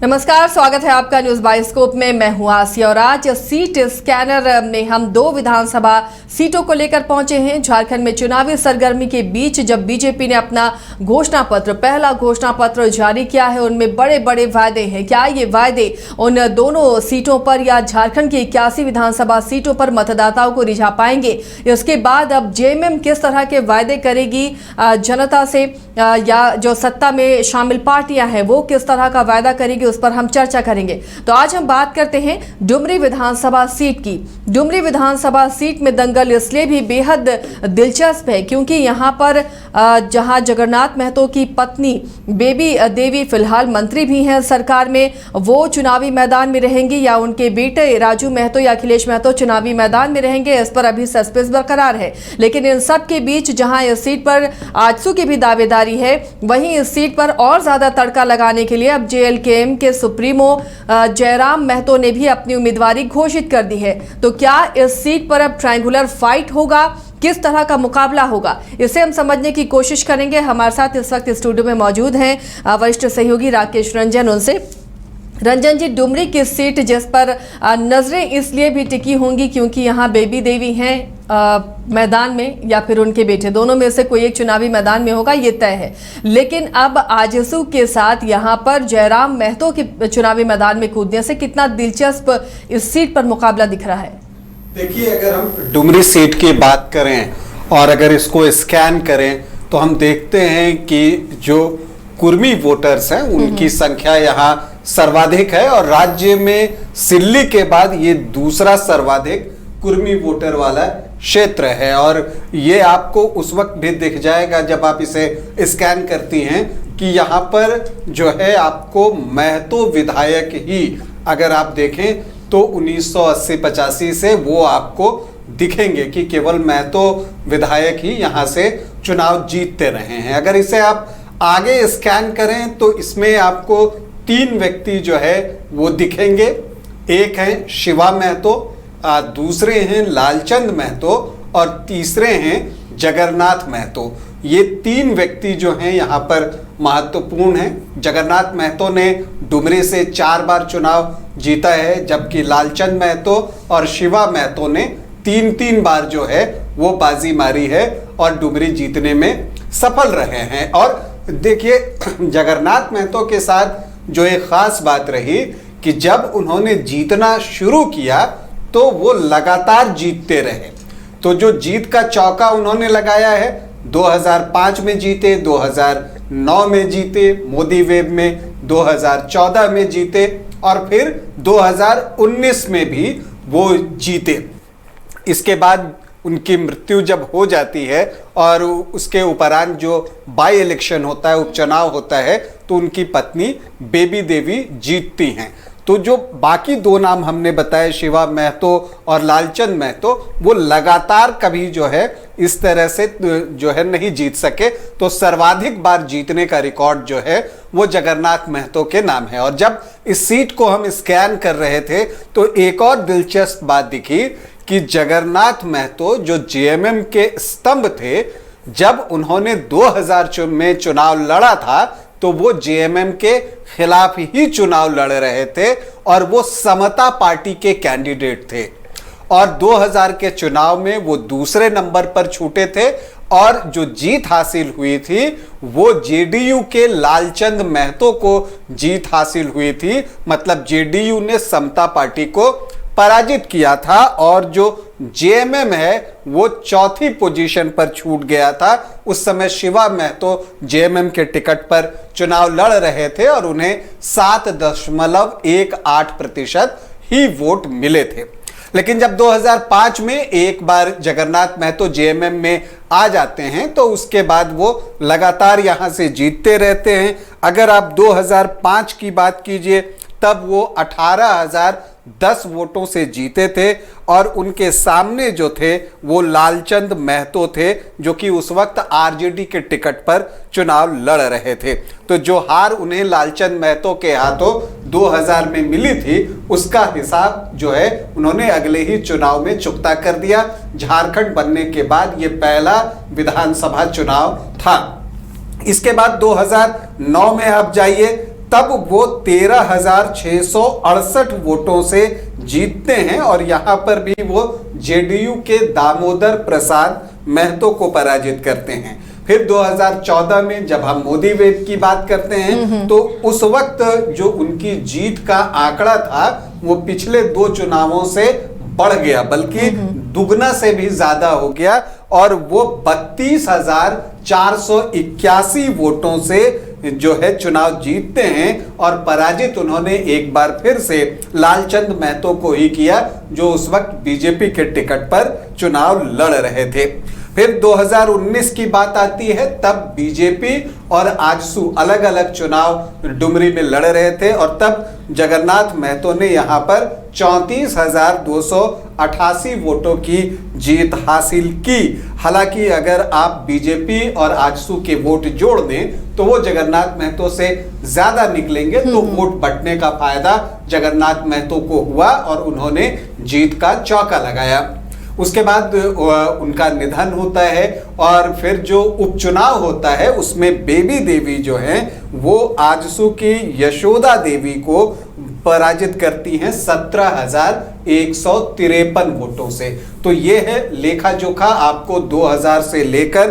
नमस्कार, स्वागत है आपका न्यूज बाइस्कोप में। मैं हूं आसिया और आज सीट स्कैनर में हम 2 विधानसभा सीटों को लेकर पहुंचे हैं। झारखंड में चुनावी सरगर्मी के बीच जब बीजेपी ने अपना पहला घोषणा पत्र जारी किया है, उनमें बड़े बड़े वायदे हैं। क्या ये वायदे उन दोनों सीटों पर या झारखंड की 81 विधानसभा सीटों पर मतदाताओं को रिझा पाएंगे? इसके बाद अब जेएमएम किस तरह के वायदे करेगी जनता से, या जो सत्ता में शामिल पार्टियां हैं वो किस तरह का वायदा करेगी, उस पर हम चर्चा करेंगे। तो आज हम बात करते हैं डुमरी विधानसभा सीट की। डुमरी विधानसभा सीट में दंगल इसलिए भी बेहद दिलचस्प है क्योंकि यहां पर जहां जगन्नाथ महतो की पत्नी बेबी देवी फिलहाल मंत्री भी हैं सरकार में, वो चुनावी मैदान में रहेंगी या उनके बेटे राजू महतो या अखिलेश महतो चुनावी मैदान में रहेंगे, इस पर अभी सस्पेंस बरकरार है। लेकिन इन सब के बीच जहां इस सीट पर आजसू की भी दावेदारी है, वहीं इस सीट पर और ज्यादा तड़का लगाने के लिए अब जेएलकेएम के सुप्रीमो जयराम महतो ने भी अपनी उम्मीदवारी घोषित कर दी है। तो क्या इस सीट पर अब ट्रायंगुलर फाइट होगा, किस तरह का मुकाबला होगा, इसे हम समझने की कोशिश करेंगे। हमारे साथ इस वक्त स्टूडियो में मौजूद हैं वरिष्ठ सहयोगी राकेश रंजन। उनसे रंजन जी, डुमरी की सीट जिस पर नजरें इसलिए भी टिकी होंगी क्योंकि यहाँ बेबी देवी हैं मैदान में या फिर उनके बेटे, दोनों में से कोई एक चुनावी मैदान में होगा, ये तय है। लेकिन अब आजसू के साथ यहाँ पर जयराम महतो के चुनावी मैदान में कूदने से कितना दिलचस्प इस सीट पर मुकाबला दिख रहा है? देखिए, अगर हम डुमरी सीट की बात करें और अगर इसको स्कैन करें तो हम देखते हैं कि जो कुर्मी वोटर्स हैं उनकी संख्या यहाँ सर्वाधिक है और राज्य में सिल्ली के बाद ये दूसरा सर्वाधिक कुर्मी वोटर वाला क्षेत्र है। और ये आपको उस वक्त भी दिख जाएगा जब आप इसे स्कैन करती हैं कि यहाँ पर जो है आपको महतो विधायक ही अगर आप देखें तो 1980-85 से वो आपको दिखेंगे कि केवल महतो विधायक ही यहाँ से चुनाव जीतते रहे हैं। अगर इसे आप आगे स्कैन करें तो इसमें आपको 3 व्यक्ति जो है वो दिखेंगे। एक है शिवा महतो, दूसरे हैं लालचंद महतो और तीसरे हैं जगन्नाथ महतो। ये 3 व्यक्ति जो हैं यहाँ पर महत्वपूर्ण हैं। जगन्नाथ महतो ने डुमरी से 4 बार चुनाव जीता है, जबकि लालचंद महतो और शिवा महतो ने 3 बार जो है वो बाजी मारी है और डुमरी जीतने में सफल रहे हैं। और देखिए, जगन्नाथ महतो के साथ जो एक खास बात रही कि जब उन्होंने जीतना शुरू किया तो वो लगातार जीतते रहे। तो जो जीत का चौका उन्होंने लगाया है, 2005 में जीते, 2009 में जीते, मोदी वेव में 2014 में जीते और फिर 2019 में भी वो जीते। इसके बाद उनकी मृत्यु जब हो जाती है और उसके उपरांत जो बाई इलेक्शन होता है, उपचुनाव होता है, तो उनकी पत्नी बेबी देवी जीतती हैं। तो जो बाकी 2 नाम हमने बताए, शिवा महतो और लालचंद महतो, वो लगातार कभी जो है इस तरह से जो है नहीं जीत सके। तो सर्वाधिक बार जीतने का रिकॉर्ड जो है वो जगन्नाथ महतो के नाम है। और जब इस सीट को हम स्कैन कर रहे थे तो एक और दिलचस्प बात दिखी कि जगन्नाथ महतो जो जेएमएम के स्तंभ थे, जब उन्होंने 2000 में चुनाव लड़ा था तो वो जेएमएम के खिलाफ ही चुनाव लड़ रहे थे और वो समता पार्टी के कैंडिडेट थे। और 2000 के चुनाव में वो दूसरे नंबर पर छूटे थे और जो जीत हासिल हुई थी वो जेडीयू के लालचंद महतो को जीत हासिल हुई थी। मतलब जेडीयू ने समता पार्टी को पराजित किया था और जो जेएमएम है वो 4थी पोजीशन पर छूट गया था। उस समय शिवा महतो जेएमएम के टिकट पर चुनाव लड़ रहे थे और उन्हें 7.18% ही वोट मिले थे। लेकिन जब 2005 में एक बार जगन्नाथ महतो जेएमएम में आ जाते हैं तो उसके बाद वो लगातार यहां से जीतते रहते हैं। अगर आप 2005 की बात कीजिए तब वो 18,010 वोटों से जीते थे और उनके सामने जो थे वो लालचंद महतो थे जो कि उस वक्त आरजेडी के टिकट पर चुनाव लड़ रहे थे। तो जो हार उन्हें लालचंद महतो के हाथों 2000 में मिली थी उसका हिसाब जो है उन्होंने अगले ही चुनाव में चुकता कर दिया। झारखंड बनने के बाद ये पहला विधानसभा चुनाव था। इसके बाद 2009 में आप जाइए तब वो 13,668 वोटों से जीतते हैं और यहां पर भी वो जेडीयू के दामोदर प्रसाद महतो को पराजित करते हैं। फिर 2014 में जब हम मोदी वेव की बात करते हैं तो उस वक्त जो उनकी जीत का आंकड़ा था वो पिछले 2 चुनावों से बढ़ गया, बल्कि दुगना से भी ज्यादा हो गया और वो 32,481 वोटों से जो है चुनाव जीतते हैं और पराजित उन्होंने एक बार फिर से लालचंद महतो को ही किया, जो उस वक्त बीजेपी के टिकट पर चुनाव लड़ रहे थे। फिर 2019 की बात आती है, तब बीजेपी और आजसू अलग अलग चुनाव डुमरी में लड़ रहे थे और तब जगन्नाथ महतो ने यहां पर 34,288 वोटों की जीत हासिल की। हालांकि अगर आप बीजेपी और आजसू के वोट जोड़ दें तो वो जगन्नाथ महतो से ज्यादा निकलेंगे, तो वोट बंटने का फायदा जगन्नाथ महतो को हुआ और उन्होंने जीत का चौका लगाया। उसके बाद उनका निधन होता है और फिर जो उपचुनाव होता है उसमें बेबी देवी जो हैं वो आजसू की यशोदा देवी को पराजित करती हैं 17,153 वोटों से। तो ये है लेखा जोखा आपको 2000 से लेकर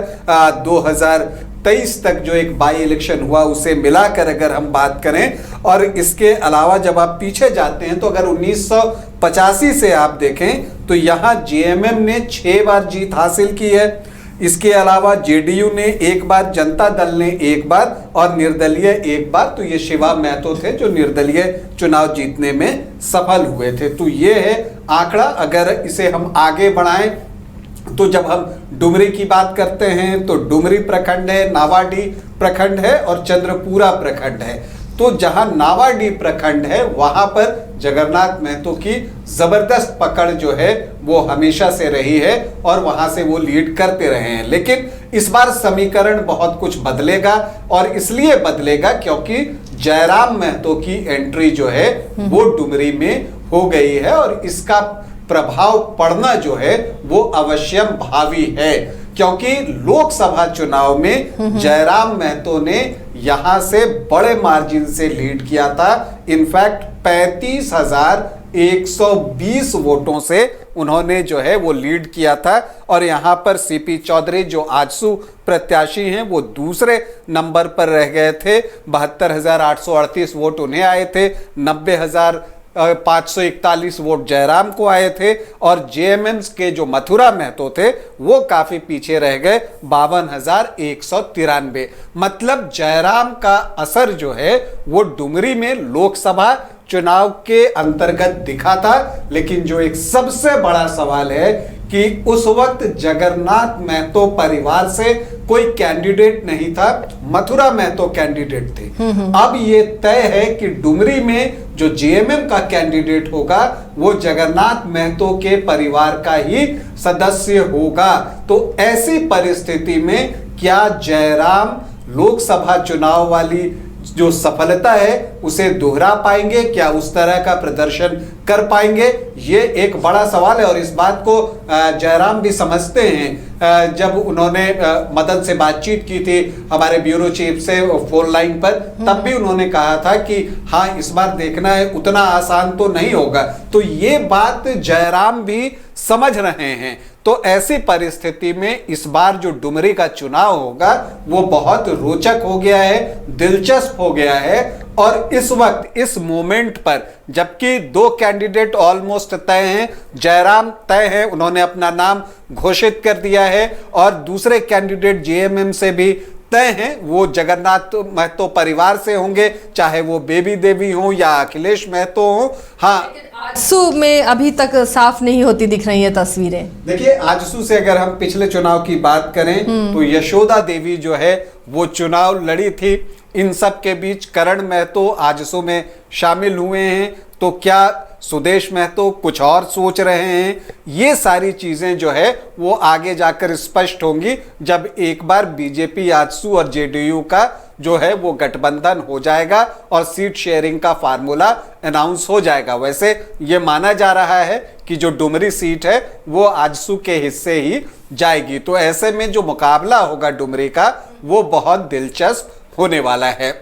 2023 तक जो एक बाई इलेक्शन हुआ उसे मिलाकर अगर हम बात करें। और इसके अलावा जब आप पीछे जाते हैं तो अगर 1985 से आप देखें तो यहाँ जेएमएम ने 6 बार जीत हासिल की है। इसके अलावा जेडीयू ने 1 बार, जनता दल ने 1 बार और निर्दलीय 1 बार। तो ये शिवा महतो थे जो निर्दलीय चुनाव जीतने में सफल हुए थे। तो ये है आंकड़ा। अगर इसे हम आगे बढ़ाएं तो जब हम डुमरी की बात करते हैं तो डुमरी प्रखंड है, नावाडी प्रखंड है और चंद्रपुरा प्रखंड है। तो जहां नावाडी प्रखंड है वहां पर जगन्नाथ महतो की जबरदस्त पकड़ जो है वो हमेशा से रही है और वहां से वो लीड करते रहे हैं। लेकिन इस बार समीकरण बहुत कुछ बदलेगा और इसलिए बदलेगा क्योंकि जयराम महतो की एंट्री जो है वो डुमरी में हो गई है और इसका प्रभाव पड़ना जो है वो अवश्यम भावी है, क्योंकि लोकसभा चुनाव में जयराम महतो ने यहां से बड़े मार्जिन से लीड किया था। इनफैक्ट 35,120 वोटों से उन्होंने जो है वो लीड किया था और यहां पर सीपी चौधरी जो आजसू प्रत्याशी हैं वो दूसरे नंबर पर रह गए थे। 72,838 वोट उन्हें आए थे, 90,541 वोट जयराम को आए थे और जेएमएम के जो मथुरा महतो थे वो काफी पीछे रह गए, 52,193। मतलब जयराम का असर जो है वो डुमरी में लोकसभा चुनाव के अंतर्गत दिखा था। लेकिन जो एक सबसे बड़ा सवाल है कि उस वक्त जगन्नाथ महतो परिवार से कोई कैंडिडेट नहीं था, मथुरा महतो कैंडिडेट थे। अब ये तय है कि डुमरी में जो जेएमएम का कैंडिडेट होगा वो जगन्नाथ महतो के परिवार का ही सदस्य होगा। तो ऐसी परिस्थिति में क्या जयराम लोकसभा चुनाव वाली जो सफलता है उसे दोहरा पाएंगे, क्या उस तरह का प्रदर्शन कर पाएंगे, ये एक बड़ा सवाल है। और इस बात को जयराम भी समझते हैं। जब उन्होंने मदन से बातचीत की थी हमारे ब्यूरो चीफ से फोन लाइन पर, तब भी उन्होंने कहा था कि हाँ इस बार देखना है, उतना आसान तो नहीं होगा। तो ये बात जयराम भी समझ रहे हैं। तो ऐसी परिस्थिति में इस बार जो डुमरी का चुनाव होगा वो बहुत रोचक हो गया है, दिलचस्प हो गया है। और इस वक्त इस मोमेंट पर जबकि 2 कैंडिडेट ऑलमोस्ट तय हैं, जयराम तय है, उन्होंने अपना नाम घोषित कर दिया है और दूसरे कैंडिडेट जेएमएम से भी तय हैं, वो जगन्नाथ महतो परिवार से होंगे, चाहे वो बेबी देवी हो या अखिलेश महतो हो। हाँ, आजसू में अभी तक साफ नहीं होती दिख रही है तस्वीरें। देखिए आजसू से अगर हम पिछले चुनाव की बात करें तो यशोदा देवी जो है वो चुनाव लड़ी थी। इन सब के बीच करण महतो आजसू में शामिल हुए हैं। तो क्या सुदेश महतो कुछ और सोच रहे हैं? ये सारी चीजें जो है वो आगे जाकर स्पष्ट होंगी जब एक बार बीजेपी, आजसू और जेडीयू का जो है वो गठबंधन हो जाएगा और सीट शेयरिंग का फार्मूला अनाउंस हो जाएगा। वैसे ये माना जा रहा है कि जो डुमरी सीट है वो आजसू के हिस्से ही जाएगी। तो ऐसे में जो मुकाबला होगा डुमरी का वो बहुत दिलचस्प होने वाला है।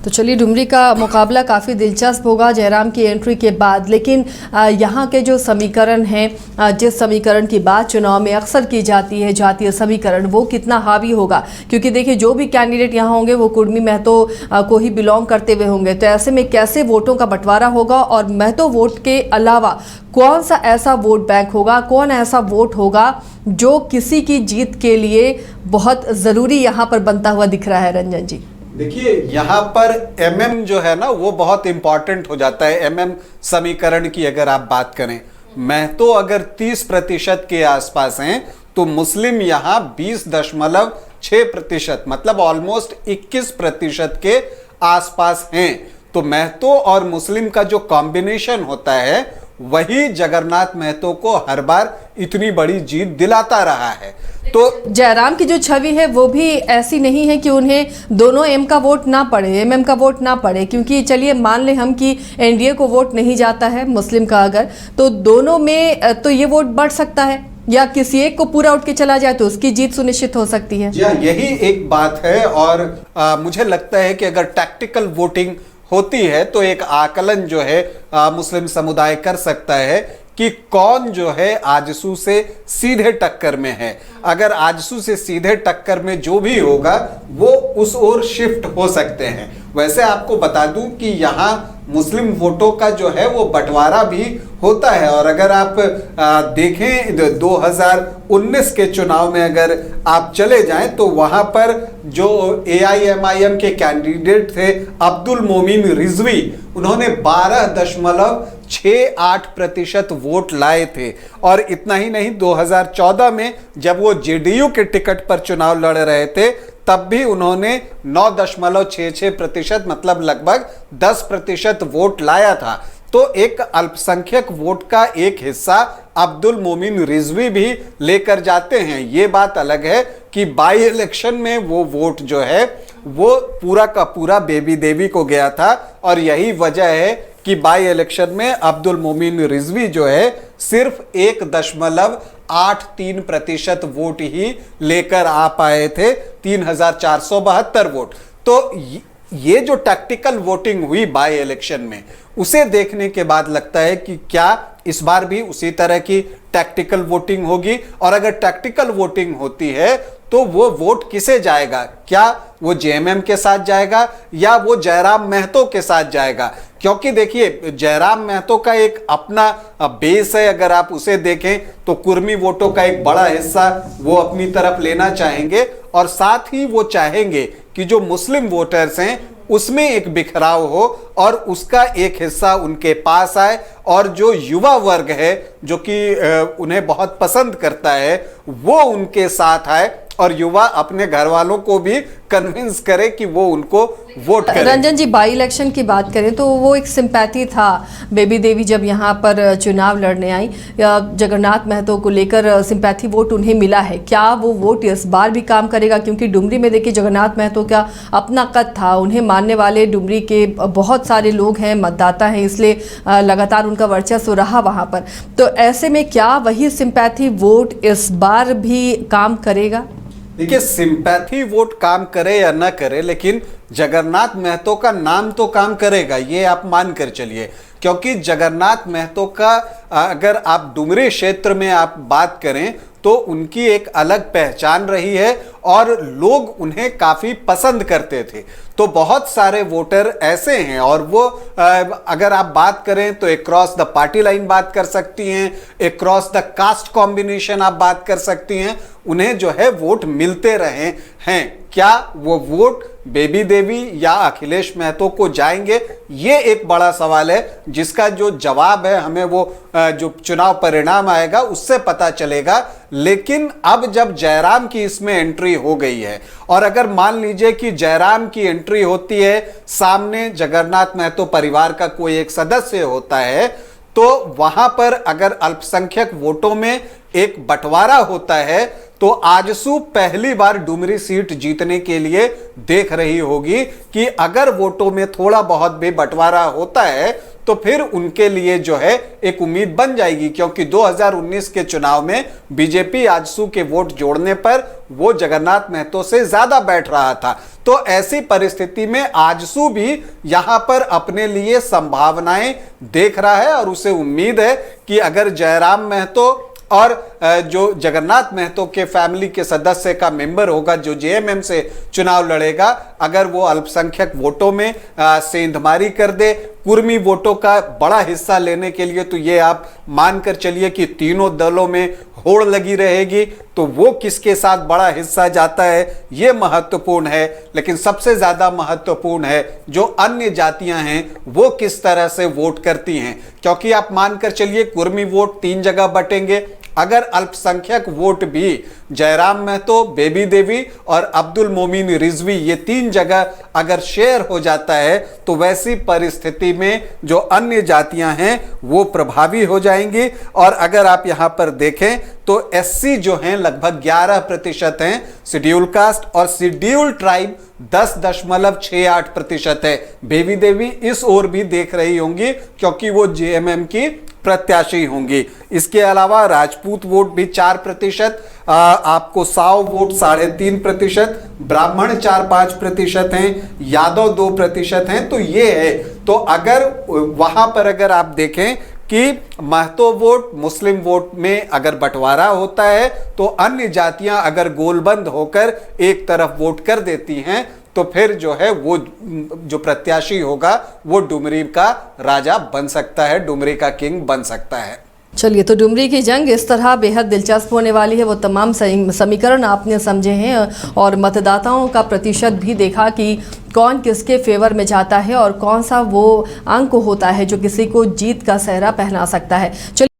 तो चलिए, डुमरी का मुकाबला काफ़ी दिलचस्प होगा जयराम की एंट्री के बाद। लेकिन यहाँ के जो समीकरण हैं, जिस समीकरण की बात चुनाव में अक्सर की जाती है, जातीय समीकरण, वो कितना हावी होगा? क्योंकि देखिए, जो भी कैंडिडेट यहाँ होंगे वो कुर्मी महतो को ही बिलोंग करते हुए होंगे। तो ऐसे में कैसे वोटों का बंटवारा होगा, और महतो वोट के अलावा कौन सा ऐसा वोट बैंक होगा, कौन ऐसा वोट होगा जो किसी की जीत के लिए बहुत ज़रूरी यहाँ पर बनता हुआ दिख रहा है? रंजन जी, देखिए, यहाँ पर एमएम जो है ना वो बहुत इंपॉर्टेंट हो जाता है। एमएम समीकरण की अगर आप बात करें, महतो अगर 30% के आसपास हैं तो मुस्लिम यहाँ 20.6%, मतलब ऑलमोस्ट 21% के आसपास हैं। तो महतो और मुस्लिम का जो कॉम्बिनेशन होता है वही जगन्नाथ महतो को हर बार इतनी बड़ी जीत दिलाता रहा है। तो जयराम की जो छवि है वो भी ऐसी नहीं है कि उन्हें दोनों एम का वोट ना पड़े, एमएम का वोट ना पड़े। क्योंकि चलिए मान ले हम कि एनडीए को वोट नहीं जाता है मुस्लिम का, अगर तो दोनों में तो ये वोट बढ़ सकता है, या किसी एक को पूरा उठ के चला जाए तो उसकी जीत सुनिश्चित हो सकती है। जी, यही एक बात है। और मुझे लगता है कि अगर टैक्टिकल वोटिंग होती है तो एक आकलन जो है मुस्लिम समुदाय कर सकता है कि कौन जो है आजसू से सीधे टक्कर में है। अगर आजसू से सीधे टक्कर में जो भी होगा वो उस ओर शिफ्ट हो सकते हैं। वैसे आपको बता दूं कि यहाँ मुस्लिम वोटों का जो है वो बंटवारा भी होता है। और अगर आप देखें 2019 के चुनाव में अगर आप चले जाएं तो वहां पर जो AIMIM के कैंडिडेट थे अब्दुल मोमिन रिजवी, उन्होंने 12.68% वोट लाए थे। और इतना ही नहीं, 2014 में जब वो JDU के टिकट पर चुनाव लड़ रहे थे तब भी उन्होंने 9.66%, मतलब लगभग 10% वोट लाया था। तो एक अल्पसंख्यक वोट का एक हिस्सा अब्दुल मोमिन रिजवी भी लेकर जाते हैं। ये बात अलग है कि बाई इलेक्शन में वो वोट जो है वो पूरा का पूरा बेबी देवी को गया था। और यही वजह है कि बाई इलेक्शन में अब्दुल मोमिन रिजवी जो है सिर्फ 1.83% वोट ही लेकर आ पाए थे, 3,472 वोट। तो ये जो टैक्टिकल वोटिंग हुई बाई इलेक्शन में, उसे देखने के बाद लगता है कि क्या इस बार भी उसी तरह की टैक्टिकल वोटिंग होगी। और अगर टैक्टिकल वोटिंग होती है तो वो वोट किसे जाएगा? क्या वो JMM के साथ जाएगा या वो जयराम महतो के साथ जाएगा? क्योंकि देखिए, जयराम महतो का एक अपना बेस है। अगर आप उसे देखें तो कुर्मी वोटों का एक बड़ा हिस्सा वो अपनी तरफ लेना चाहेंगे, और साथ ही वो चाहेंगे कि जो मुस्लिम वोटर्स हैं उसमें एक बिखराव हो और उसका एक हिस्सा उनके पास आए। और जो युवा वर्ग है जो कि उन्हें बहुत पसंद करता है वो उनके साथ आए, और युवा अपने घर वालों को भी कन्विंस करे कि वो उनको वोट करें। रंजन जी, बाई इलेक्शन की बात करें तो वो एक सिंपैथी था। बेबी देवी जब यहाँ पर चुनाव लड़ने आई, जगन्नाथ महतो को लेकर सिंपैथी वोट उन्हें मिला है। क्या वो वोट इस बार भी काम करेगा? क्योंकि डुमरी में देखिए जगन्नाथ महतो का अपना कद था, उन्हें मानने वाले डुमरी के बहुत सारे लोग हैं, मतदाता हैं, इसलिए लगातार उनका वर्चस्व रहा वहाँ पर। तो ऐसे में क्या वही सिंपैथी वोट इस बार भी काम करेगा? देखिए, सिंपैथी वोट काम करे या ना करे, लेकिन जगन्नाथ महतो का नाम तो काम करेगा, ये आप मान कर चलिए। क्योंकि जगन्नाथ महतो का अगर आप डुमरी क्षेत्र में आप बात करें तो उनकी एक अलग पहचान रही है और लोग उन्हें काफी पसंद करते थे। तो बहुत सारे वोटर ऐसे हैं, और वो अगर आप बात करें तो अक्रॉस द पार्टी लाइन बात कर सकती हैं, अक्रॉस द कास्ट कॉम्बिनेशन आप बात कर सकती हैं, उन्हें जो है वोट मिलते रहे हैं। क्या वो वोट बेबी देवी या अखिलेश महतो को जाएंगे, ये एक बड़ा सवाल है, जिसका जो जवाब है हमें वो जो चुनाव परिणाम आएगा उससे पता चलेगा। लेकिन अब जब जयराम की इसमें एंट्री हो गई है, और अगर मान लीजिए कि जयराम की एंट्री होती है, सामने जगन्नाथ महतो परिवार का कोई एक सदस्य होता है, तो वहां पर अगर अल्पसंख्यक वोटों में एक बंटवारा होता है तो आजसू पहली बार डुमरी सीट जीतने के लिए देख रही होगी कि अगर वोटों में थोड़ा बहुत भी बंटवारा होता है तो फिर उनके लिए जो है एक उम्मीद बन जाएगी, क्योंकि 2019 के चुनाव में बीजेपी आजसू के वोट जोड़ने पर वो जगन्नाथ महतो से ज्यादा बैठ रहा था। तो ऐसी परिस्थिति में आजसू भी यहां पर अपने लिए संभावनाएं देख रहा है और उसे उम्मीद है कि अगर जयराम महतो और जो जगन्नाथ महतो के फैमिली के सदस्य का मेंबर होगा जो जेएमएम से चुनाव लड़ेगा, अगर वो अल्पसंख्यक वोटों में सेंधमारी कर दे, कुर्मी वोटों का बड़ा हिस्सा लेने के लिए, तो ये आप मानकर चलिए कि तीनों दलों में होड़ लगी रहेगी। तो वो किसके साथ बड़ा हिस्सा जाता है ये महत्वपूर्ण है, लेकिन सबसे ज्यादा महत्वपूर्ण है जो अन्य जातियां हैं वो किस तरह से वोट करती हैं। क्योंकि आप मानकर चलिए कुर्मी वोट 3 जगह बटेंगे, अगर अल्पसंख्यक वोट भी जयराम महतो, बेबी देवी और अब्दुल मोमिन रिजवी ये 3 जगह अगर शेयर हो जाता है, तो वैसी परिस्थिति में जो अन्य जातियां हैं वो प्रभावी हो जाएंगी। और अगर आप यहां पर देखें तो एससी जो हैं लगभग 11% हैं, शेड्यूल कास्ट और शेड्यूल ट्राइब 10.68% है। बेबी देवी इस ओर भी देख रही होंगी क्योंकि वो जेएमएम की प्रत्याशी होंगी। इसके अलावा राजपूत वोट भी 4%, आपको साव वोट 3.5%, ब्राह्मण 4-5% हैं, यादव 2% हैं। तो ये है, तो अगर वहां पर अगर आप देखें कि महतो वोट मुस्लिम वोट में अगर बंटवारा होता है, तो अन्य जातियां अगर गोलबंद होकर एक तरफ वोट कर देती हैं, तो फिर जो है वो जो प्रत्याशी होगा वो डुमरी का राजा बन सकता है, डुमरी का किंग बन सकता है। चलिए, तो डुमरी की जंग इस तरह बेहद दिलचस्प होने वाली है। वो तमाम समीकरण आपने समझे हैं और मतदाताओं का प्रतिशत भी देखा कि कौन किसके फेवर में जाता है और कौन सा वो अंक होता है जो किसी को जीत का सेहरा पहना सकता है। चलिए।